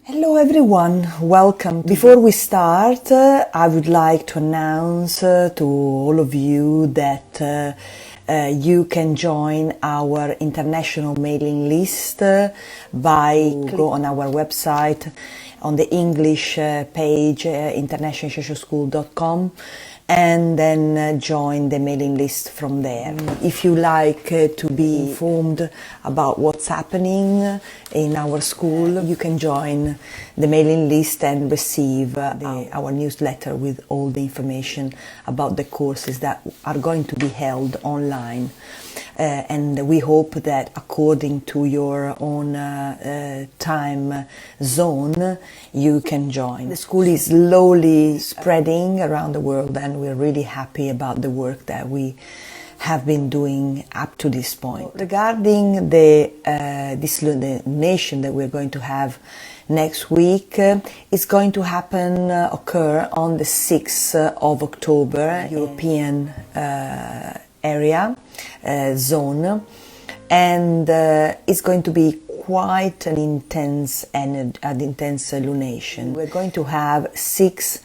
Hello everyone, welcome. Before we start, I would like to announce to all of you that you can join our international mailing list by go on our website on the English page internationalsocialschool.com and then join the mailing list from there. If you like to be informed about what's happening in our school, you can join the mailing list and receive our newsletter with all the information about the courses that are going to be held online. And we hope that according to your own time zone, you can join. The school is slowly spreading around the world, and we're really happy about the work that we have been doing up to this point. Regarding the lunation that we're going to have next week, it's going to occur on the 6th of October, European area zone, and it's going to be quite an intense lunation. We're going to have 6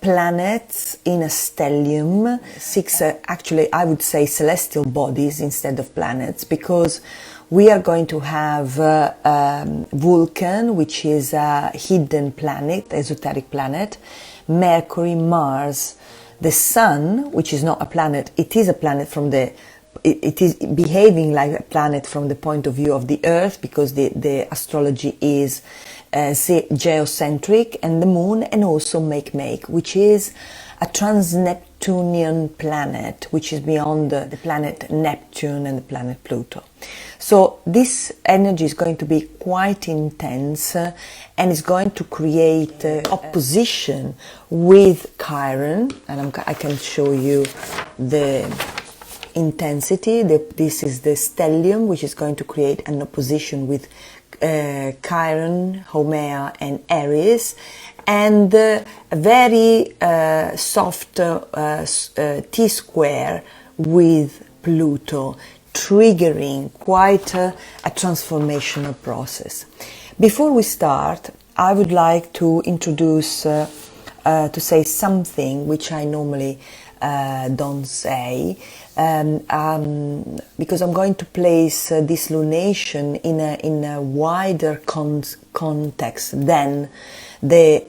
planets in a stellium, 6 actually I would say celestial bodies instead of planets, because we are going to have Vulcan, which is a hidden planet, esoteric planet, Mercury, Mars, the Sun, which is not a planet, it is a planet it is behaving like a planet from the point of view of the Earth, because the astrology is geocentric, and the Moon, and also make, which is a trans-Neptunian planet, which is beyond the planet Neptune and the planet Pluto. So this energy is going to be quite intense, and is going to create opposition with Chiron, and I can show you the intensity. This is the stellium, which is going to create an opposition with Chiron, Haumea and Aries, and a very soft T-square with Pluto, triggering quite a transformational process. Before we start, I would like to introduce, to say something which I normally don't say, because I'm going to place this lunation in a wider context than the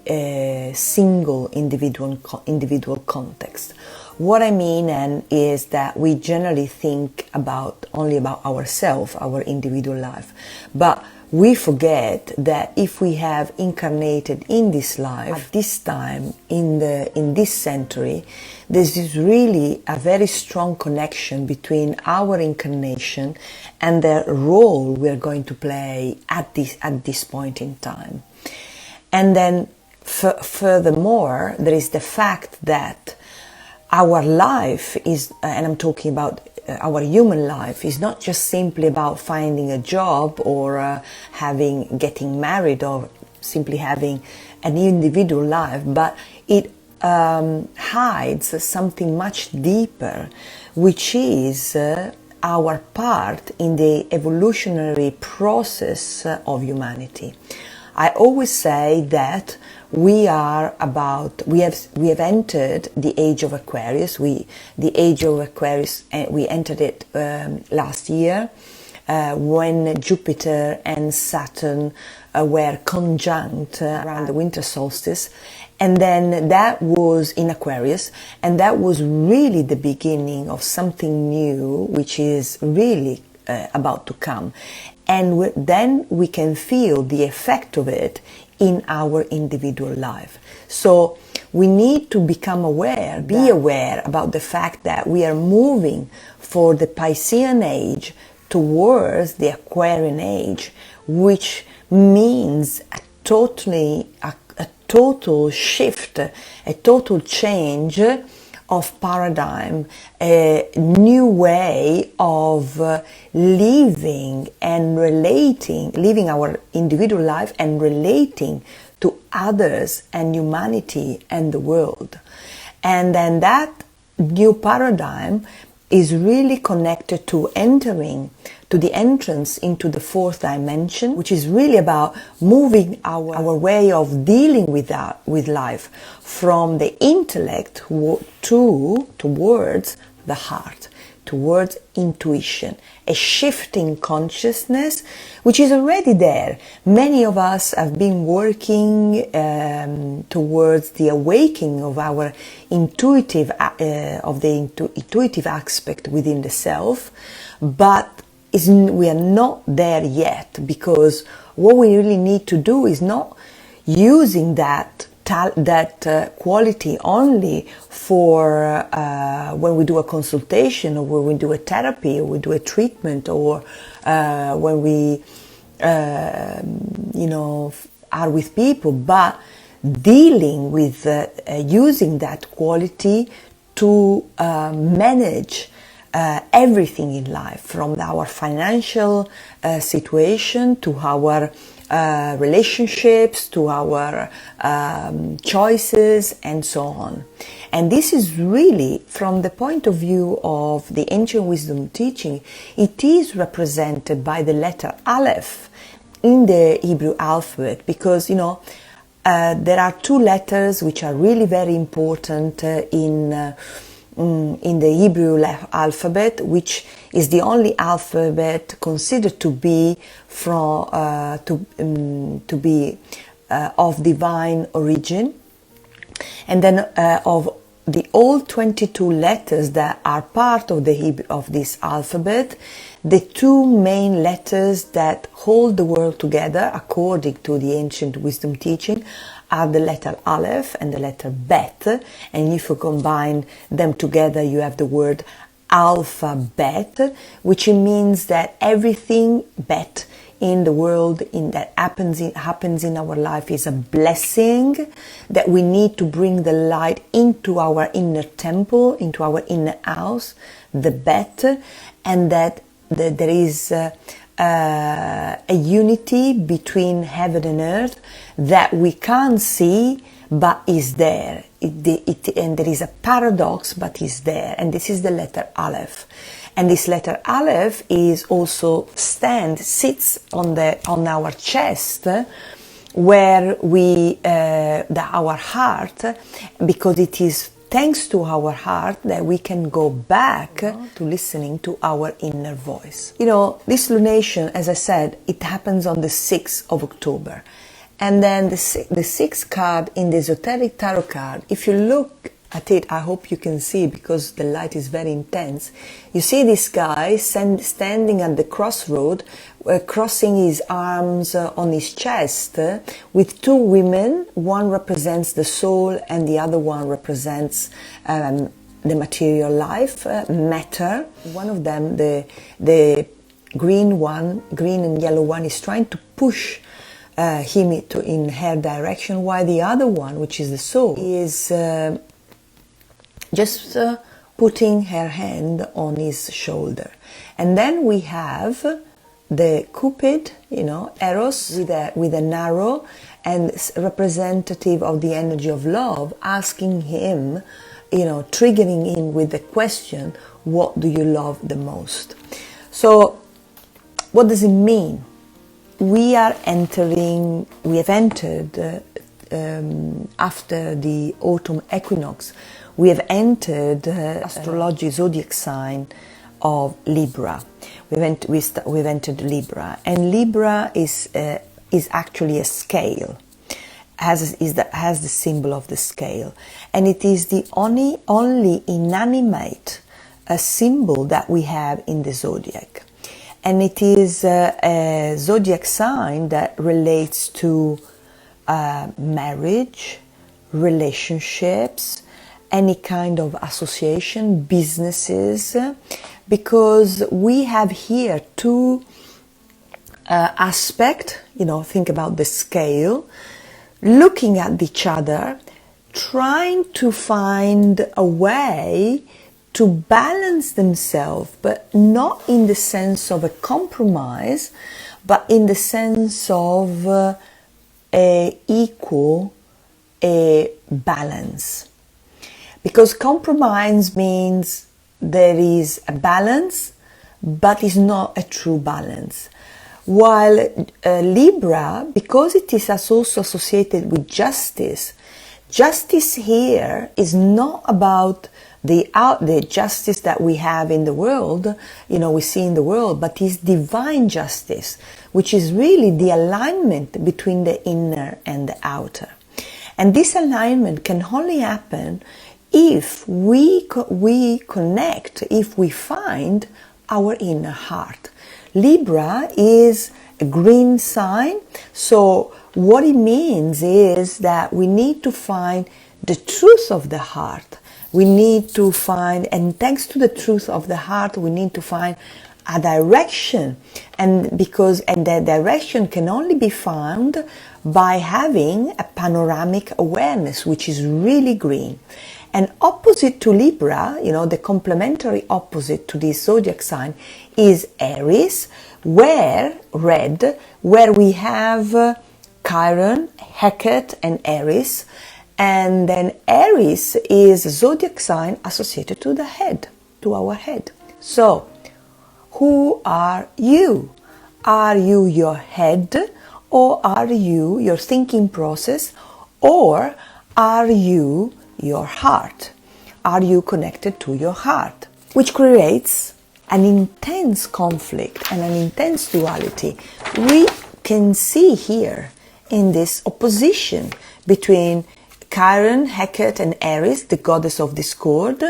single individual context. What I mean is that we generally think only about ourselves, our individual life, but we forget that if we have incarnated in this life, at this time, in this century, there is really a very strong connection between our incarnation and the role we are going to play at this point in time. And then furthermore, there is the fact that our life is, and I'm talking about our human life, is not just simply about finding a job or getting married or simply having an individual life, but it hides something much deeper, which is our part in the evolutionary process of humanity. I always say that we have entered the age of Aquarius. We entered it last year when Jupiter and Saturn were conjunct around the winter solstice, and then that was in Aquarius, and that was really the beginning of something new, which is really about to come. And then we can feel the effect of it in our individual life. So we need to be aware about the fact that we are moving for the Piscean age towards the Aquarian age, which means a total shift, a total change of paradigm, a new way of living our individual life and relating to others and humanity and the world. And then that new paradigm is really connected to entering, to the entrance into the fourth dimension, which is really about moving our way of dealing with life from the intellect towards the heart, towards intuition, a shifting consciousness which is already there. Many of us have been working towards the awakening of our intuitive aspect within the self, but we are not there yet, because what we really need to do is not using that quality only for when we do a consultation, or when we do a therapy, or we do a treatment, or when we are with people, but dealing with using that quality to manage everything in life, from our financial situation to our relationships, to our choices, and so on. And this is really, from the point of view of the ancient wisdom teaching, it is represented by the letter Aleph in the Hebrew alphabet, because there are two letters which are really very important in the Hebrew alphabet, which is the only alphabet considered to be of divine origin, and then of the all 22 letters that are part of this alphabet, the two main letters that hold the world together, according to the ancient wisdom teaching, are the letter Aleph and the letter Bet, and if you combine them together, you have the word alphabet, which means that everything bet in the world that happens in our life is a blessing, that we need to bring the light into our inner temple, into our inner house, the bet, and that there is a unity between heaven and earth that we can't see but is there. And there is a paradox, but is there. And this is the letter Aleph. And this letter Aleph is also sits on our chest, where our heart, because it is thanks to our heart that we can go back to listening to our inner voice. This lunation, as I said, it happens on the 6th of October. And then the sixth card in the esoteric tarot card, if you look at it, I hope you can see, because the light is very intense. You see this guy standing at the crossroad, crossing his arms on his chest, with two women. One represents the soul and the other one represents the material life, matter. One of them, the green and yellow one, is trying to push him in her direction, while the other one, which is the soul, is just putting her hand on his shoulder. And then we have the Cupid, Eros, with an arrow, and representative of the energy of love, asking him, triggering him with the question, what do you love the most? So what does it mean? We have entered after the autumn equinox, we have entered astrology zodiac sign of Libra. We've entered Libra, and Libra is actually a scale, has the symbol of the scale, and it is the only inanimate symbol that we have in the zodiac. And it is a zodiac sign that relates to marriage, relationships, any kind of association, businesses, because we have here two aspects, think about the scale, looking at each other, trying to find a way to balance themselves, but not in the sense of a compromise, but in the sense of a balance. Because compromise means there is a balance, but it's not a true balance. While Libra, because it is also associated with justice, justice here is not about the justice that we have in the world, we see in the world, but is divine justice, which is really the alignment between the inner and the outer. And this alignment can only happen if we connect, if we find our inner heart. Libra is a green sign, so what it means is that we need to find the truth of the heart. We need to find, and thanks to the truth of the heart, we need to find a direction, and that direction can only be found by having a panoramic awareness, which is really green. And opposite to Libra, the complementary opposite to this zodiac sign is Aries, where we have Chiron, Hecate, and Aries. And then Aries is a zodiac sign associated to the head, to our head. So, who are you? Are you your head, or are you your thinking process, or are you your heart? Are you connected to your heart? Which creates an intense conflict and an intense duality. We can see here in this opposition between Chiron, Hecate, and Aries, the goddess of discord,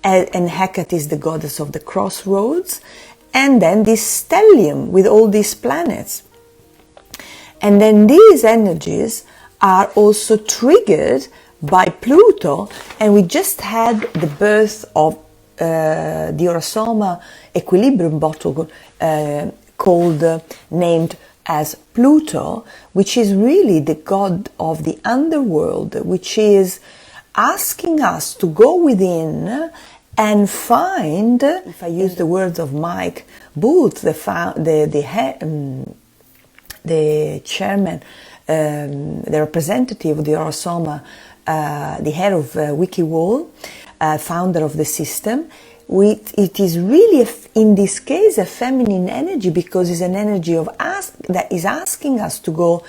and Hecate is the goddess of the crossroads, and then this stellium with all these planets. And then these energies are also triggered by Pluto, and we just had the birth of the Orosoma equilibrium bottle named as Pluto, which is really the god of the underworld, which is asking us to go within and find, if I use the words of Mike Booth, the chairman, the representative of the Orosoma, the head of WikiWall, founder of the system, it is really, in this case, a feminine energy, because it's an energy of us that is asking us to go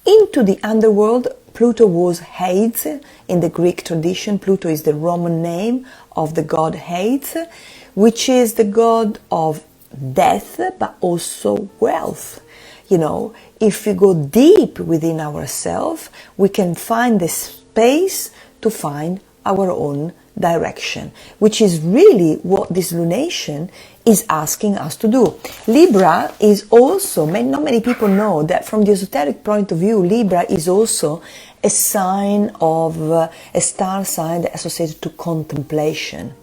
into the underworld. Pluto was 𝐻𝐿 in the Greek tradition. Pluto is the Roman name of the god 𝐻𝐿, which is the god of death, but also wealth. If we go deep within ourselves, we can find the space to find our own direction, which is really what this lunation is asking us to do. Libra is also, not many people know that from the esoteric point of view, Libra is also a sign of a star sign associated to contemplation.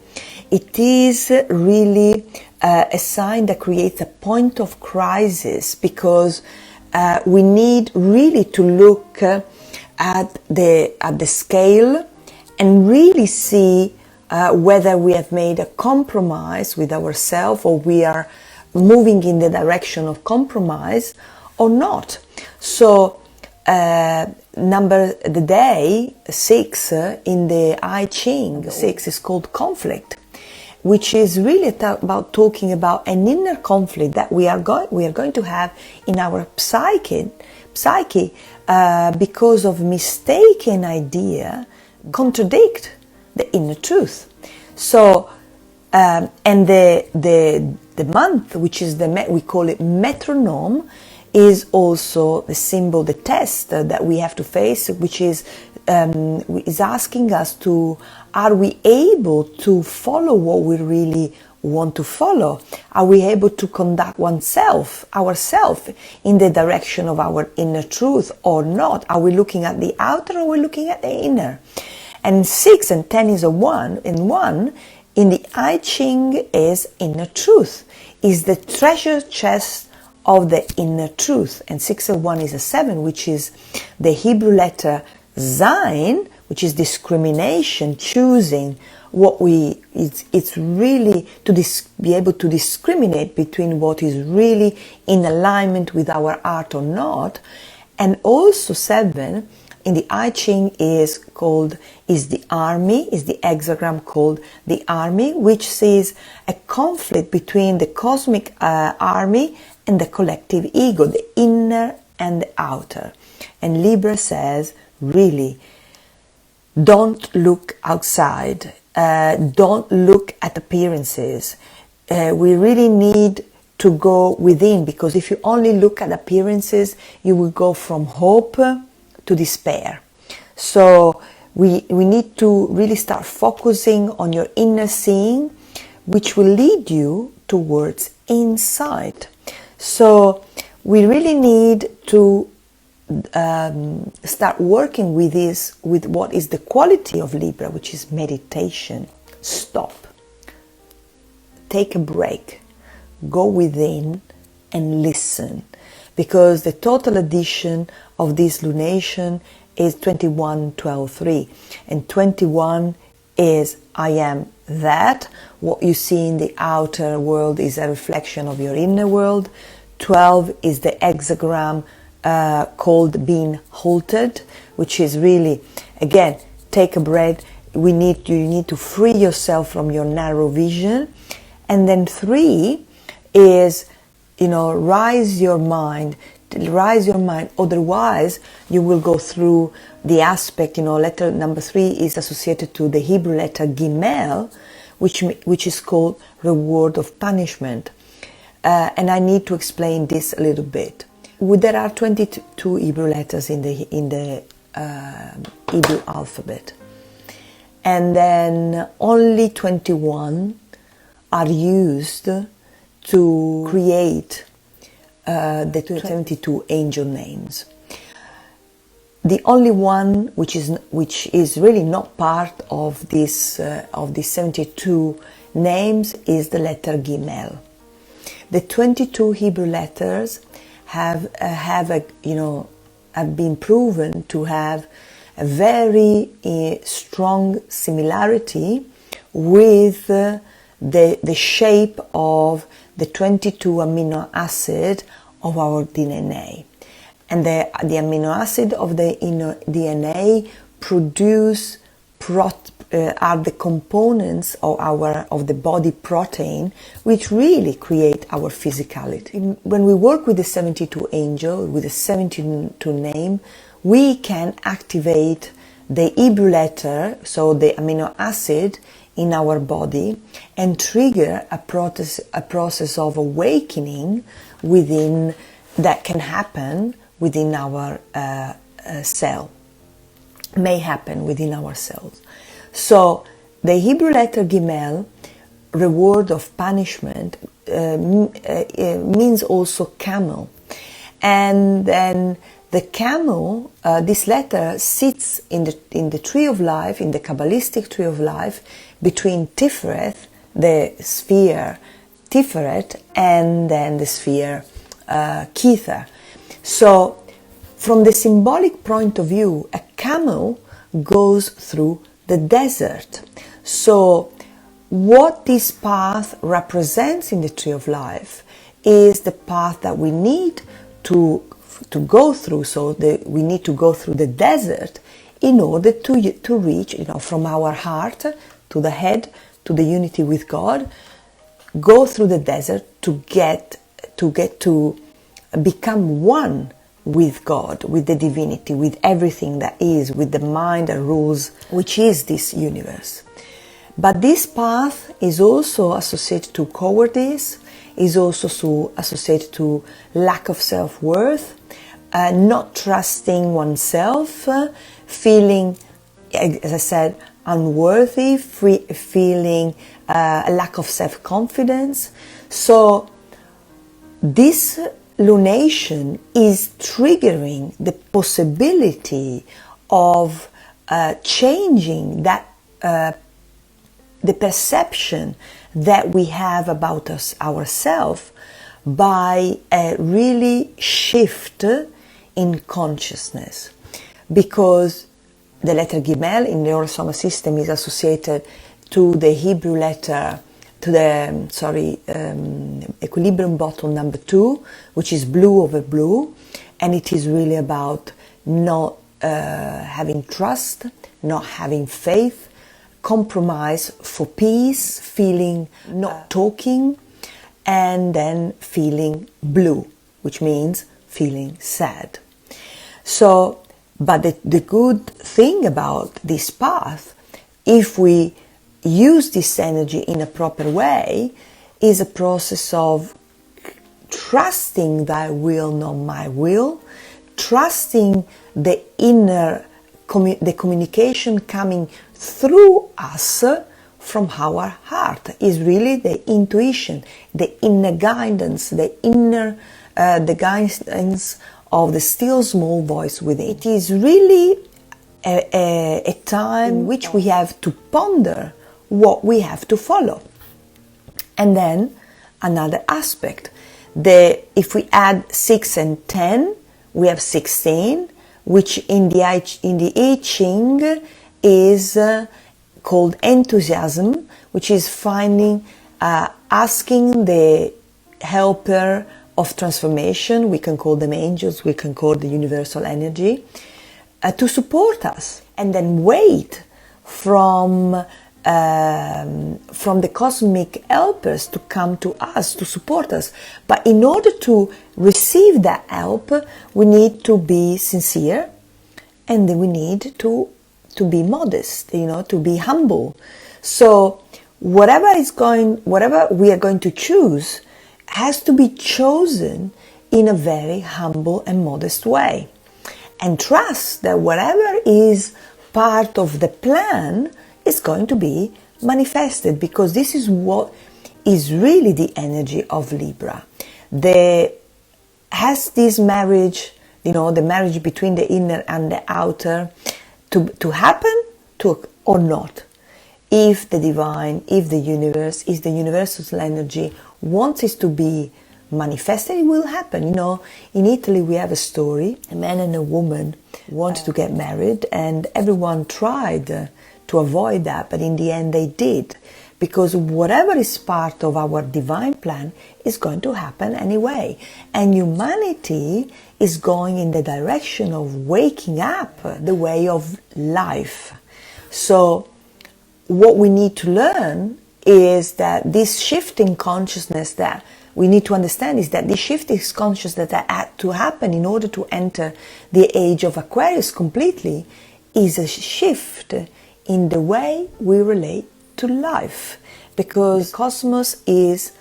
It is really a sign that creates a point of crisis, because we need really to look at the scale and really see whether we have made a compromise with ourselves, or we are moving in the direction of compromise or not. So the day 6 in the 𝐻𝐿𝐿, 6 is called conflict, which is really about talking about an inner conflict that we are going to have in our psyche because of mistaken idea contradict the inner truth. So and the month, which is we call it metronome, is also the symbol, the test that we have to face, which is asking us to, are we able to follow what we really want to follow? Are we able to conduct ourselves in the direction of our inner truth or not? Are we looking at the outer, or are we looking at the inner? And 6 and 10 is a 1, and 1 in the 𝐻𝐿𝐿 is inner truth, is the treasure chest of the inner truth. And 6 and 1 is a 7, which is the Hebrew letter Zayin, which is discrimination, choosing what it's really to be able to discriminate between what is really in alignment with our heart or not. And also 7 in the I Ching is the army, is the hexagram called the army, which sees a conflict between the cosmic army and the collective ego, the inner and the outer. And Libra says, really, don't look outside, don't look at appearances. We really need to go within, because if you only look at appearances, you will go from hope to despair. So we need to really start focusing on your inner seeing, which will lead you towards insight. So we really need to start working with this, with what is the quality of Libra, which is meditation. Stop, take a break, go within and listen, because the total addition of this lunation is 21-12-3, and 21 is I am that. What you see in the outer world is a reflection of your inner world. 12 is the hexagram called being halted, which is really, again, take a breath. You need to free yourself from your narrow vision. And then 3 is, rise your mind. Otherwise you will go through the aspect, letter number 3 is associated to the Hebrew letter Gimel, which is called reward of punishment. And I need to explain this a little bit. There are 22 Hebrew letters in the Hebrew alphabet, and then only 21 are used to create the 22 angel names. The only one which is really not part of these 72 names is the letter Gimel. The 22 Hebrew letters have been proven to have a very strong similarity with the shape of the 22 amino acid of our DNA. And the amino acid of the DNA are the components of the body protein, which really create our physicality. When we work with the 72 angel, with the 72 name, we can activate the Hebrew letter, so the amino acid in our body, and trigger a process of awakening within that can happen within our cell, may happen within our cells. So the Hebrew letter Gimel, reward of punishment, means also camel. And then the camel, this letter sits in the tree of life, in the Kabbalistic tree of life, between Tiferet, the sphere Tiferet, and then the sphere Kether. So from the symbolic point of view, a camel goes through the desert. So what this path represents in the tree of life is the path that we need to go through. So we need to go through the desert in order to reach, from our heart to the head, to the unity with God. Go through the desert to become one with God, with the divinity, with everything that is, with the mind that rules, which is this universe. But this path is also associated to cowardice, is also associated to lack of self-worth, not trusting oneself, feeling, as I said, unworthy, feeling a lack of self-confidence. So this lunation is triggering the possibility of changing that the perception that we have about ourselves by a really shift in consciousness, because the letter Gimel in the Solar System is associated to the Hebrew letter, to the equilibrium bottle number 2, which is blue over blue, and it is really about not having trust, not having faith, compromise for peace, feeling not talking, and then feeling blue, which means feeling sad. So, but the good thing about this path, if we use this energy in a proper way, is a process of trusting thy will, not my will, trusting the inner the communication coming through us from our heart is really the intuition, the inner guidance, the inner the guidance of the still small voice within. It is really a time in which we have to ponder what we have to follow. And then another aspect, if we add 6 and 10, we have 16, which in the I Ching is called enthusiasm, which is asking the helper of transformation, we can call them angels, we can call the universal energy, to support us, and then wait from the cosmic helpers to come to us, to support us. But in order to receive that help, we need to be sincere, and then we need to be modest, to be humble. So whatever we are going to choose has to be chosen in a very humble and modest way. And trust that whatever is part of the plan is going to be manifested, because this is what is really the energy of Libra. Has this marriage, the marriage between the inner and the outer to happen or not? If the divine, if the universe, if the universal energy wants it to be manifested, it will happen. In Italy we have a story, a man and a woman wanted to get married, and everyone tried to avoid that, but in the end they did, because whatever is part of our divine plan is going to happen anyway, and humanity is going in the direction of waking up the way of life. So what we need to learn is that this shift in consciousness that we need to understand is that this shift in consciousness that had to happen in order to enter the age of Aquarius completely is a shift in the way we relate to life, because the cosmos is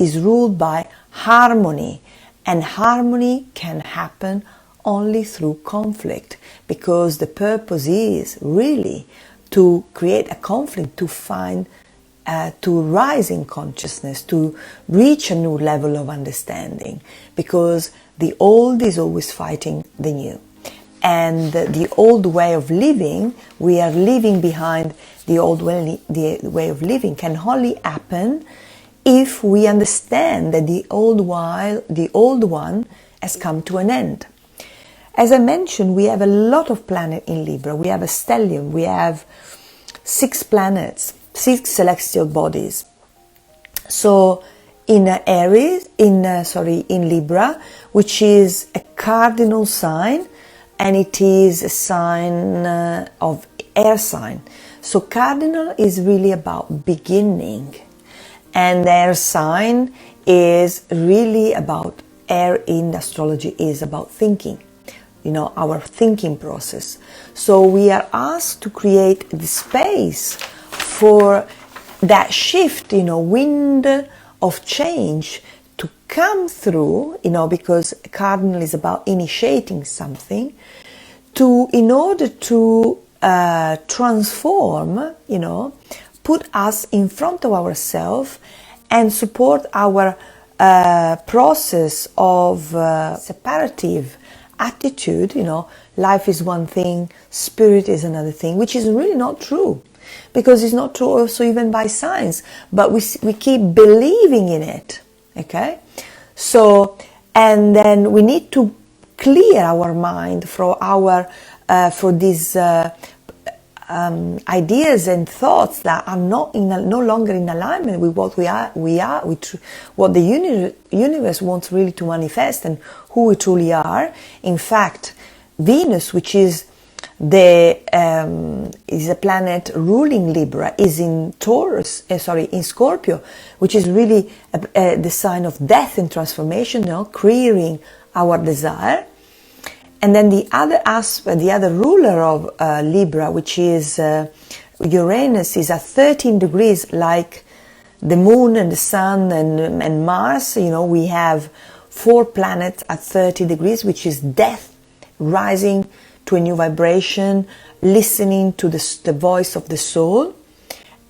ruled by harmony, and harmony can happen only through conflict, because the purpose is really to create a conflict, to find to rise in consciousness, to reach a new level of understanding, because the old is always fighting the new. And the old way of living, we are leaving behind the old way, of living can only happen if we understand that the old one has come to an end. As I mentioned, we have a lot of planets in Libra. We have a stellium, we have 6 planets, 6 celestial bodies. So in Libra, which is a cardinal sign, and it is a sign of air sign. So cardinal is really about beginning, and air sign is really about, air in astrology is about thinking, our thinking process. So we are asked to create the space for that shift, wind of change to come through, because cardinal is about initiating something, in order to transform, put us in front of ourselves and support our process of separative attitude. Life is one thing, spirit is another thing, which is really not true, because it's not true also even by science, but we keep believing in it. Okay, so, and then we need to clear our mind for these ideas and thoughts that are no longer in alignment with what what the universe wants really to manifest and who we truly are. In fact, Venus, which is is a planet ruling Libra, is in Taurus, in Scorpio, which is really the sign of death and transformation, clearing our desire. And then the other aspect, the other ruler of Libra, which is Uranus, is at 13 degrees, like the Moon and the Sun and Mars. We have 4 planets at 30 degrees, which is death, rising to a new vibration, listening to the voice of the soul.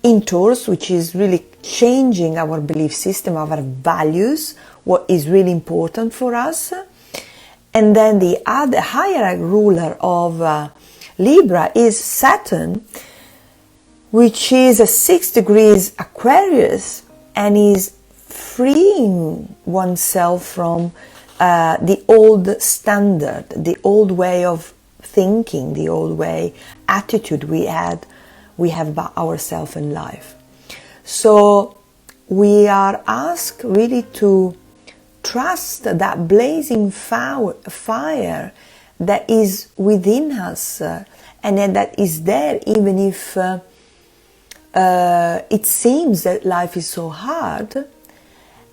In Taurus, which is really changing our belief system, our values, what is really important for us. And then the other higher ruler of Libra is Saturn, which is a 6 degrees Aquarius, and is freeing oneself from the old standard, the old way of thinking, the old way, attitude we have about ourselves in life. So we are asked really to trust that blazing fire that is within us, and that is there even if it seems that life is so hard,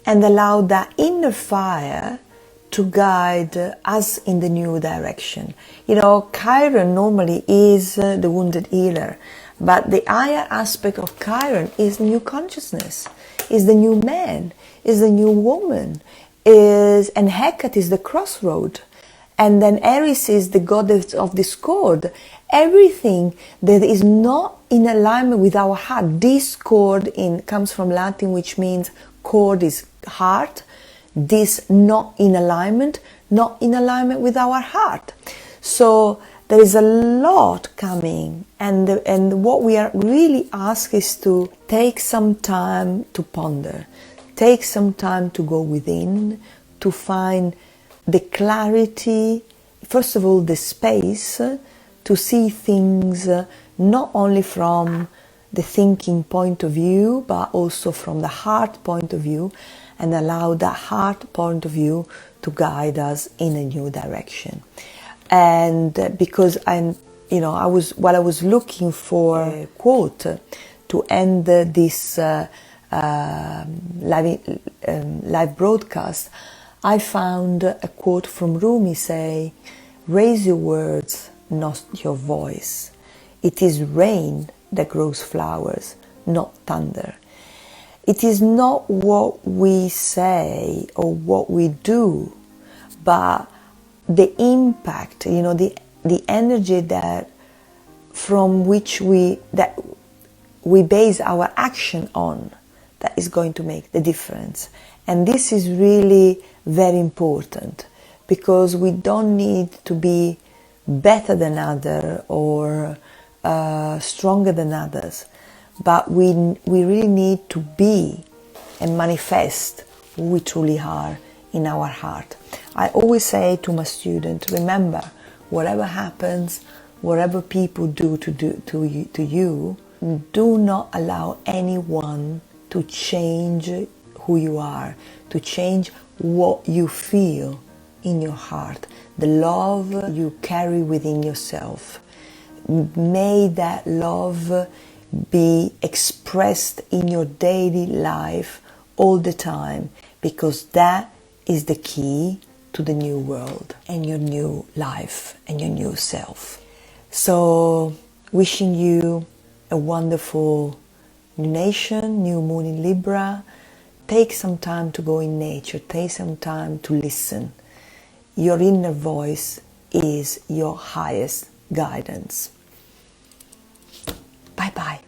and allow that inner fire to guide us in the new direction. Chiron normally is the wounded healer, but the higher aspect of Chiron is new consciousness, is the new man, is the new woman, and Hecate is the crossroad, and then Eris is the goddess of discord. Everything that is not in alignment with our heart. Discord comes from Latin, which means cord is heart. This not in alignment with our heart. So there is a lot coming, and what we are really asked is to take some time to ponder, take some time to go within, to find the clarity, first of all the space, to see things not only from the thinking point of view, but also from the heart point of view, and allow that heart point of view to guide us in a new direction. And because while I was looking for a quote to end this live broadcast, I found a quote from Rumi say, "Raise your words, not your voice. It is rain that grows flowers, not thunder." It is not what we say or what we do, but the impact, the energy that from which we base our action on, that is going to make the difference. And this is really very important, because we don't need to be better than others or stronger than others, but we really need to be and manifest who we truly are in our heart. I always say to my students, remember, whatever happens, whatever people do to you, do not allow anyone to change who you are, to change what you feel in your heart, the love you carry within yourself. May that love be expressed in your daily life all the time, because that is the key to the new world and your new life and your new self. So, wishing you a wonderful lunation, new moon in Libra. Take some time to go in nature, take some time to listen. Your inner voice is your highest guidance. Bye-bye.